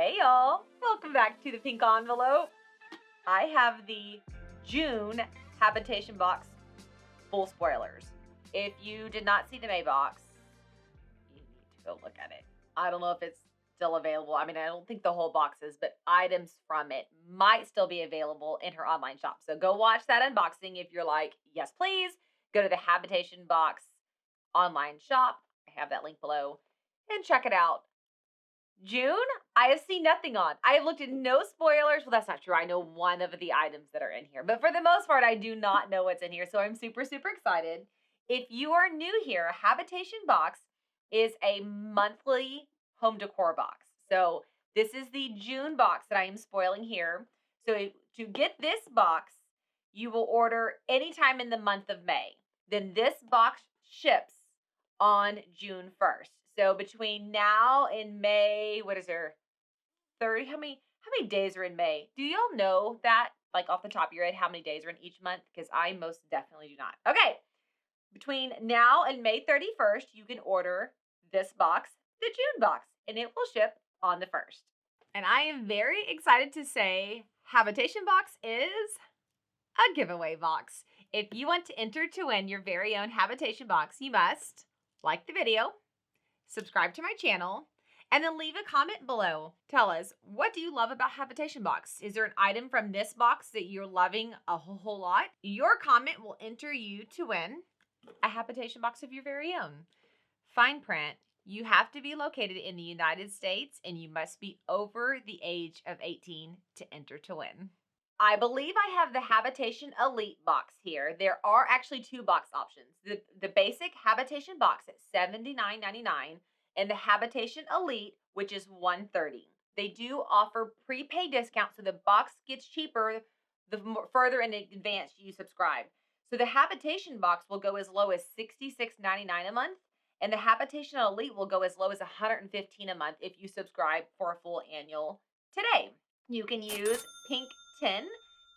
Hey y'all, welcome back to the pink envelope. I have the June Habitation Box full spoilers. If you did not see the May box, you need to go look at it. I don't know if it's still available. I mean, I don't think the whole box is, but items from it might still be available in her online shop. So go watch that unboxing if you're like, yes, please. Go to the Habitation Box online shop. I have that link below and check it out. June, I have seen nothing on. I have looked at no spoilers. Well, that's not true. I know one of the items that are in here, but for the most part, I do not know what's in here. So I'm super, super excited. If you are new here, Habitation Box is a monthly home decor box. So this is the June box that I am spoiling here. So to get this box, you will order anytime in the month of May. Then this box ships on June 1st. So between now and May, what is there? 30? How many days are in May? Do y'all know that, like off the top of your head, how many days are in each month? Because I most definitely do not. Okay. Between now and May 31st, you can order this box, the June box, and it will ship on the 1st. And I am very excited to say Habitation Box is a giveaway box. If you want to enter to win your very own Habitation Box, you must like the video, subscribe to my channel, and then leave a comment below. Tell us, what do you love about Habitation Box? Is there an item from this box that you're loving a whole lot? Your comment will enter you to win a Habitation Box of your very own. Fine print. You have to be located in the United States and you must be over the age of 18 to enter to win. I believe I have the Habitation Elite box here. There are actually two box options. The basic Habitation Box at $79.99 and the Habitation Elite, which is $130. They do offer prepaid discounts, so the box gets cheaper the further in advance you subscribe. So the Habitation Box will go as low as $66.99 a month, and the Habitation Elite will go as low as $115 a month if you subscribe for a full annual today. You can use pink 10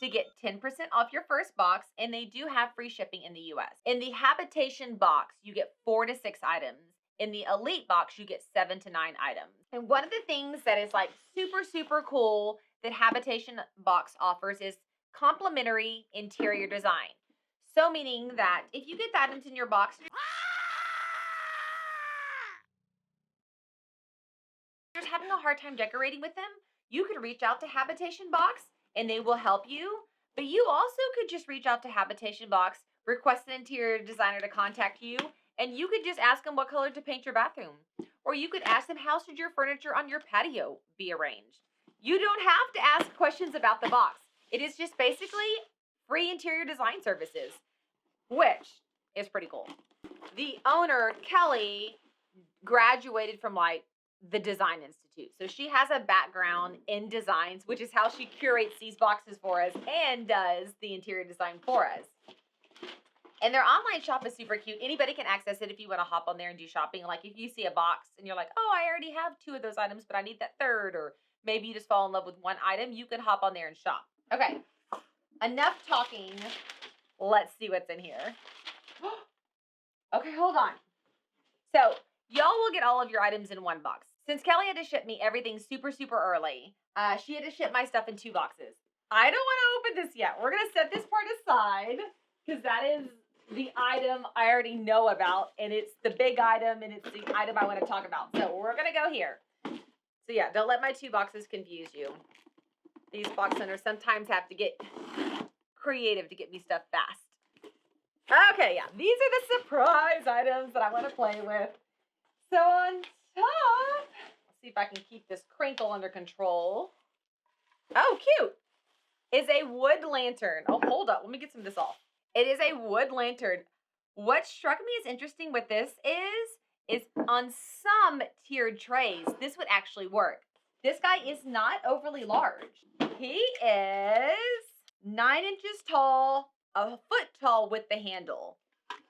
to get 10% off your first box, and they do have free shipping in the US. In the Habitation Box, you get 4 to 6 items. In the Elite Box, you get 7 to 9 items. And one of the things that is like super, super cool that Habitation Box offers is complimentary interior design. So meaning that if you get items in your box, you're just having a hard time decorating with them, you could reach out to Habitation Box and they will help you. But you also could just reach out to Habitation Box, request an interior designer to contact you, and you could just ask them what color to paint your bathroom. Or you could ask them how should your furniture on your patio be arranged. You don't have to ask questions about the box. It is just basically free interior design services, which is pretty cool. The owner, Kelly, graduated from like the Design Institute. So she has a background in designs, which is how she curates these boxes for us and does the interior design for us. And their online shop is super cute. Anybody can access it if you want to hop on there and do shopping. Like if you see a box and you're like, oh, I already have 2 of those items, but I need that third, or maybe you just fall in love with one item, you can hop on there and shop. Okay, enough talking. Let's see what's in here. Okay, hold on. So y'all will get all of your items in one box. Since Kelly had to ship me everything super, super early, she had to ship my stuff in 2 boxes. I don't want to open this yet. We're going to set this part aside because that is the item I already know about, and it's the big item, and it's the item I want to talk about. So we're going to go here. So yeah, don't let my 2 boxes confuse you. These box owners sometimes have to get creative to get me stuff fast. Okay, yeah, these are the surprise items that I want to play with. So on top, let's see if I can keep this crinkle under control. Oh, cute. Is a wood lantern. Oh, hold up. Let me get some of this off. It is a wood lantern. What struck me as interesting with this is on some tiered trays, this would actually work. This guy is not overly large. He is 9 inches tall, a foot tall with the handle,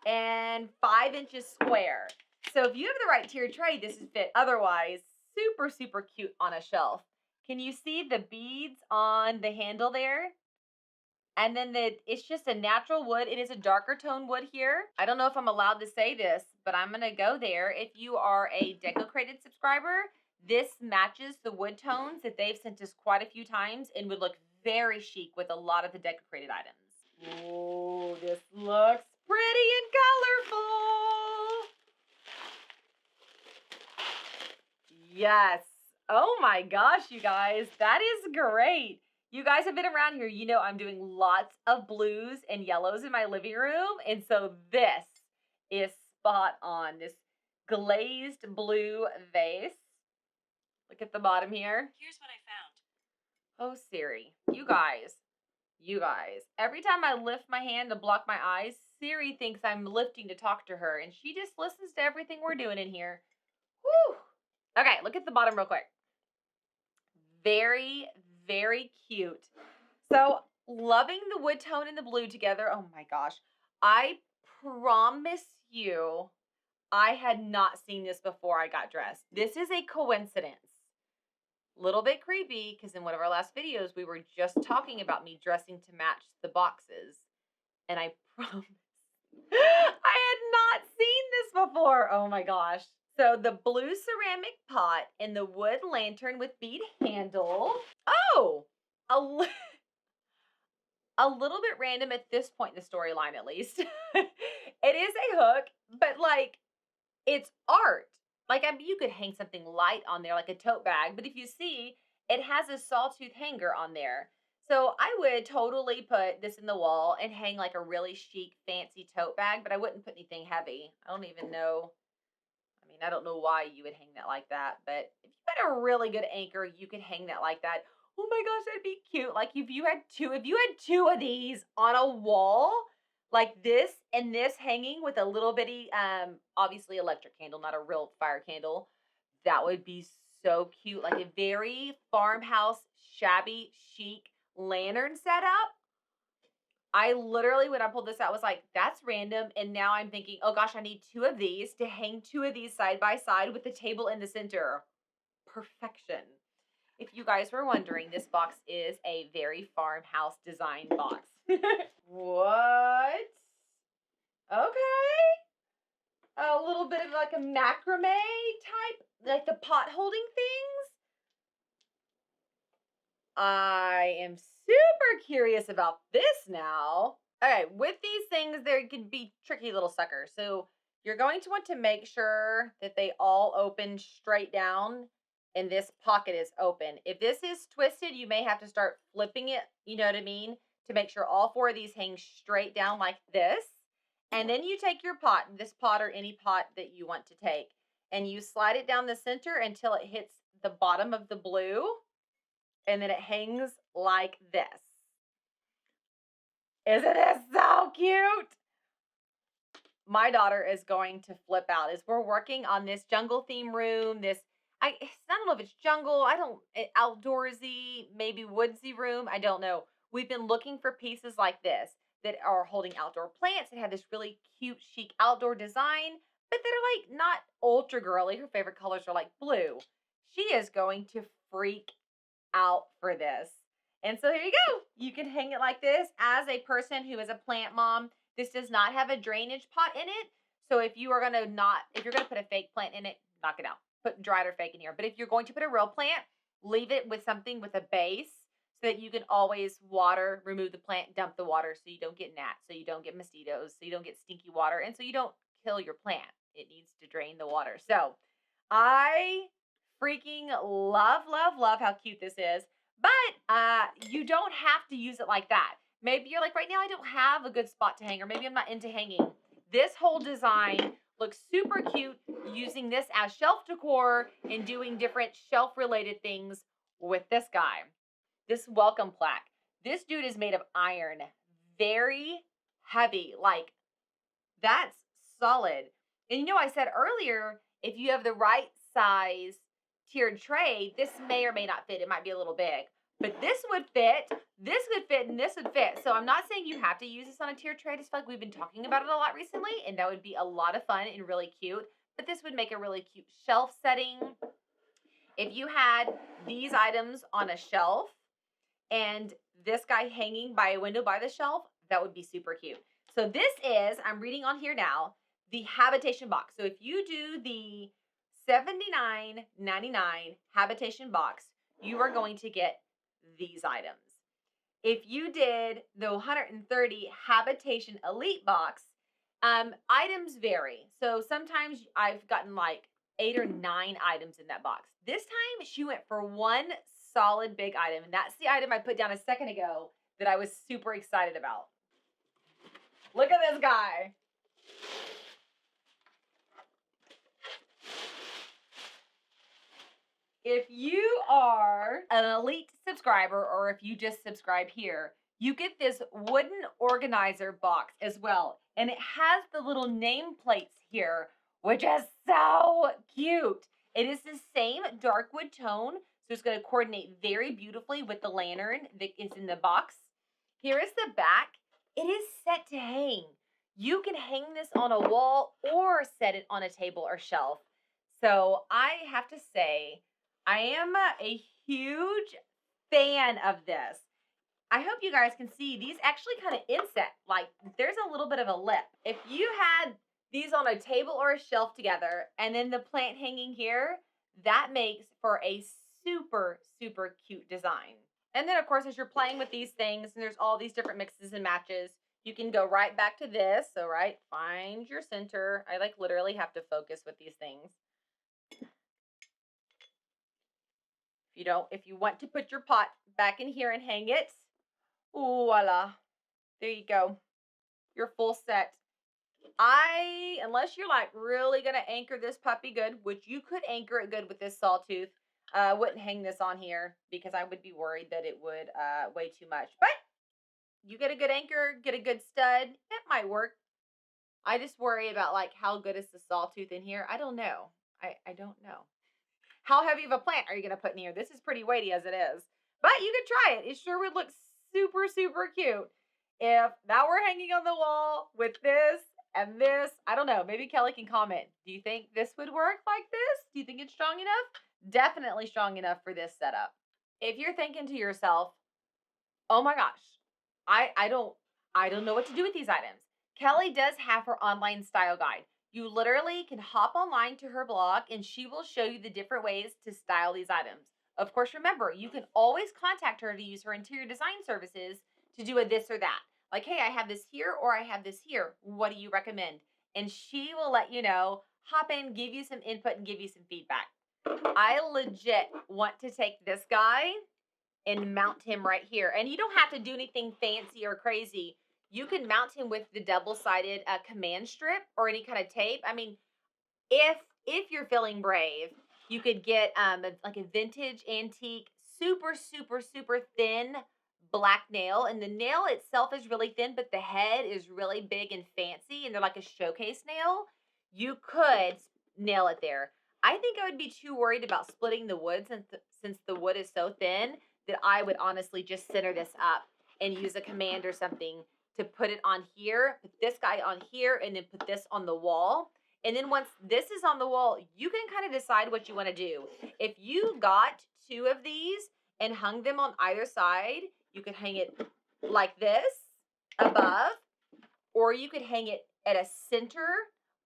and 5 inches square. So if you have the right tiered tray, this is fit. Otherwise, super, super cute on a shelf. Can you see the beads on the handle there? And then it's just a natural wood. It is a darker tone wood here. I don't know if I'm allowed to say this, but I'm going to go there. If you are a Decor subscriber, This matches the wood tones that they've sent us quite a few times and would look very chic with a lot of the decorated items. Oh, this looks pretty and colorful. Yes. Oh my gosh, you guys, that is great. You guys have been around here. You know I'm doing lots of blues and yellows in my living room. And so this is spot on. This glazed blue vase. Look at the bottom here. Here's what I Oh, found. Siri. You guys. Every time I lift my hand to block my eyes, Siri thinks I'm lifting to talk to her. And she just listens to everything we're doing in here. Whew. Okay, look at the bottom real quick. Very, very cute. So, loving the wood tone and the blue together. Oh my gosh. I promise you, I had not seen this before I got dressed. This is a coincidence. Little bit creepy because in one of our last videos, we were just talking about me dressing to match the boxes. And I promise I had not seen this before. Oh my gosh. So the blue ceramic pot and the wood lantern with bead handle. Oh, a little bit random at this point in the storyline, at least. It is a hook, but like it's art. Like, I mean, you could hang something light on there, like a tote bag, but if you see, it has a sawtooth hanger on there. So I would totally put this in the wall and hang like a really chic, fancy tote bag, but I wouldn't put anything heavy. I don't even know. I mean, I don't know why you would hang that like that, but if you had a really good anchor, you could hang that like that. Oh my gosh, that'd be cute. Like if you had two of these on a wall, like this and this hanging with a little bitty, obviously electric candle, not a real fire candle, that would be so cute. Like a very farmhouse, shabby, chic lantern setup. I literally, when I pulled this out, was like, that's random. And now I'm thinking, oh gosh, I need two of these to hang two of these side by side with the table in the center. Perfection. If you guys were wondering, this box is a very farmhouse design box. What? Okay. A little bit of like a macrame type, like the pot holding things. I am super curious about this now. Okay, with these things, there can be tricky little suckers. So you're going to want to make sure that they all open straight down and this pocket is open. If this is twisted, you may have to start flipping it, you know what I mean, to make sure all four of these hang straight down like this. And then you take your pot, this pot or any pot that you want to take, and you slide it down the center until it hits the bottom of the blue. And then it hangs like this. Isn't this so cute? My daughter is going to flip out as we're working on this jungle theme room. I don't know if it's jungle, outdoorsy, maybe woodsy room. I don't know. We've been looking for pieces like this that are holding outdoor plants that have this really cute, chic outdoor design, but that are like not ultra girly. Her favorite colors are like blue. She is going to freak out for this. And so here you go. You can hang it like this. As a person who is a plant mom, this does not have a drainage pot in it. So if you're going to put a fake plant in it, knock it out. Put dried or fake in here. But if you're going to put a real plant, leave it with something with a base so that you can always water, remove the plant, dump the water so you don't get gnats, so you don't get mosquitoes, so you don't get stinky water, and so you don't kill your plant. It needs to drain the water. So I freaking love how cute this is. But you don't have to use it like that. Maybe you're like, right now I don't have a good spot to hang, or maybe I'm not into hanging. This whole design looks super cute using this as shelf decor and doing different shelf-related things with this guy. This welcome plaque. This dude is made of iron. Very heavy. Like, that's solid. And you know, I said earlier, if you have the right size tiered tray, this may or may not fit. It might be a little big. But this would fit, this would fit, and this would fit. So I'm not saying you have to use this on a tiered tray. I just feel like we've been talking about it a lot recently, and that would be a lot of fun and really cute. But this would make a really cute shelf setting. If you had these items on a shelf and this guy hanging by a window by the shelf, that would be super cute. So this is, I'm reading on here now, the Habitation Box. So if you do the $79.99 Habitation Box, you are going to get these items. If you did the 130 Habitation Elite Box, items vary. So sometimes I've gotten like 8 or 9 items in that box. This time she went for one solid big item, and that's the item I put down a second ago that I was super excited about. Look at this guy. If you are an elite subscriber, or if you just subscribe here, you get this wooden organizer box as well. And it has the little nameplates here, which is so cute. It is the same dark wood tone, so it's going to coordinate very beautifully with the lantern that is in the box. Here is the back. It is set to hang. You can hang this on a wall or set it on a table or shelf. So I have to say, I am a huge fan of this. I hope you guys can see these actually kind of inset, like there's a little bit of a lip. If you had these on a table or a shelf together and then the plant hanging here, that makes for a super, super cute design. And then of course, as you're playing with these things and there's all these different mixes and matches, you can go right back to this. So right, find your center. I like literally have to focus with these things. If you want to put your pot back in here and hang it, voila, there you go. Your full set. Unless you're like really gonna anchor this puppy good, which you could anchor it good with this sawtooth, wouldn't hang this on here because I would be worried that it would weigh too much. But you get a good anchor, get a good stud, it might work. I just worry about like how good is the sawtooth in here. I don't know. I don't know. How heavy of a plant are you going to put in here? This is pretty weighty as it is. But you could try it. It sure would look super, super cute. If that were hanging on the wall with this and this, I don't know. Maybe Kelly can comment. Do you think this would work like this? Do you think it's strong enough? Definitely strong enough for this setup. If you're thinking to yourself, oh my gosh, I don't know what to do with these items. Kelly does have her online style guide. You literally can hop online to her blog and she will show you the different ways to style these items. Of course, remember, you can always contact her to use her interior design services to do a this or that. Like, hey, I have this here or I have this here. What do you recommend? And she will let you know, hop in, give you some input and give you some feedback. I legit want to take this guy and mount him right here. And you don't have to do anything fancy or crazy. You can mount him with the double-sided command strip or any kind of tape. I mean, if you're feeling brave, you could get like a vintage antique, super, super, super thin black nail. And the nail itself is really thin, but the head is really big and fancy. And they're like a showcase nail. You could nail it there. I think I would be too worried about splitting the wood since the wood is so thin that I would honestly just center this up and use a command or something to put it on here, put this guy on here, and then put this on the wall. And then once this is on the wall, you can kind of decide what you want to do. If you got 2 of these and hung them on either side, you could hang it like this above, or you could hang it at a center,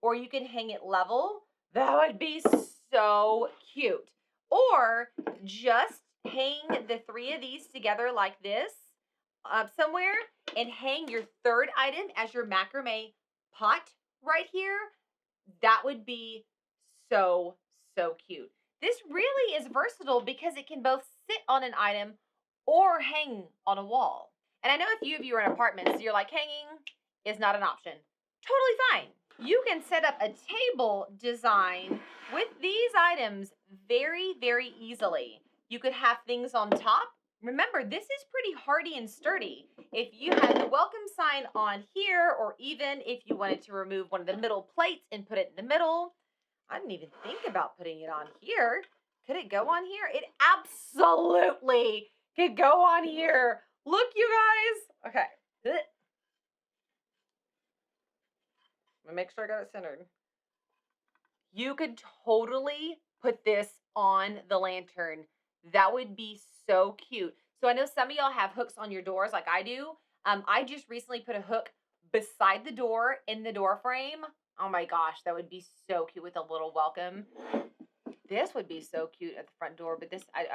or you can hang it level. That would be so cute. Or just hang the 3 of these together like this somewhere and hang your 3rd item as your macrame pot right here. That would be so, so cute. This really is versatile because it can both sit on an item or hang on a wall. And I know a few of you are in apartments, so you're like, hanging is not an option. Totally fine. You can set up a table design with these items very, very easily. You could have things on top. Remember, this is pretty hardy and sturdy. If you had the welcome sign on here, or even if you wanted to remove one of the middle plates and put it in the middle, I didn't even think about putting it on here. Could it go on here? It absolutely could go on here. Look, you guys. Okay. Let me make sure I got it centered. You could totally put this on the lantern. That would be so cute. So I know some of y'all have hooks on your doors like I do. I just recently put a hook beside the door in the door frame. Oh my gosh, that would be so cute with a little welcome. This would be so cute at the front door, but this, I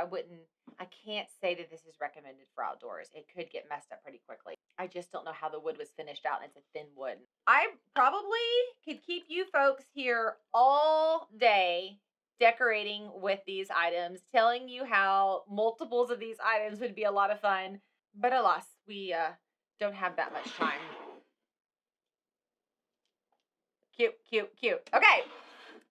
can't say that this is recommended for outdoors. It could get messed up pretty quickly. I just don't know how the wood was finished out, and it's a thin wood. I probably could keep you folks here all day decorating with these items, telling you how multiples of these items would be a lot of fun, but alas, we don't have that much time. Cute, cute, cute. Okay.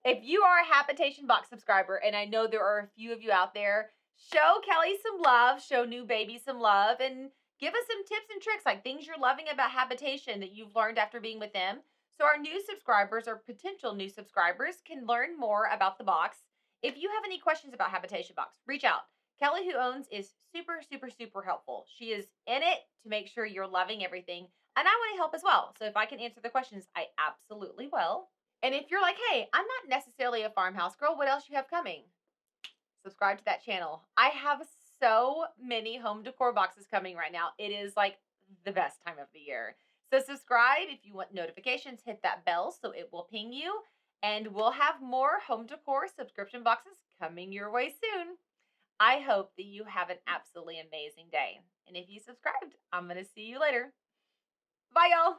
If you are a Habitation Box subscriber, and I know there are a few of you out there, show Kelly some love, show new baby some love, and give us some tips and tricks, like things you're loving about Habitation that you've learned after being with them. So our new subscribers or potential new subscribers can learn more about the box. If you have any questions about Habitation Box, reach out. Kelly, who owns, is super, super, super helpful. She is in it to make sure you're loving everything. And I want to help as well. So if I can answer the questions, I absolutely will. And if you're like, hey, I'm not necessarily a farmhouse girl, what else you have coming? Subscribe to that channel. I have so many home decor boxes coming right now. It is like the best time of the year. So subscribe if you want notifications, hit that bell so it will ping you. And we'll have more home decor subscription boxes coming your way soon. I hope that you have an absolutely amazing day. And if you subscribed, I'm going to see you later. Bye, y'all.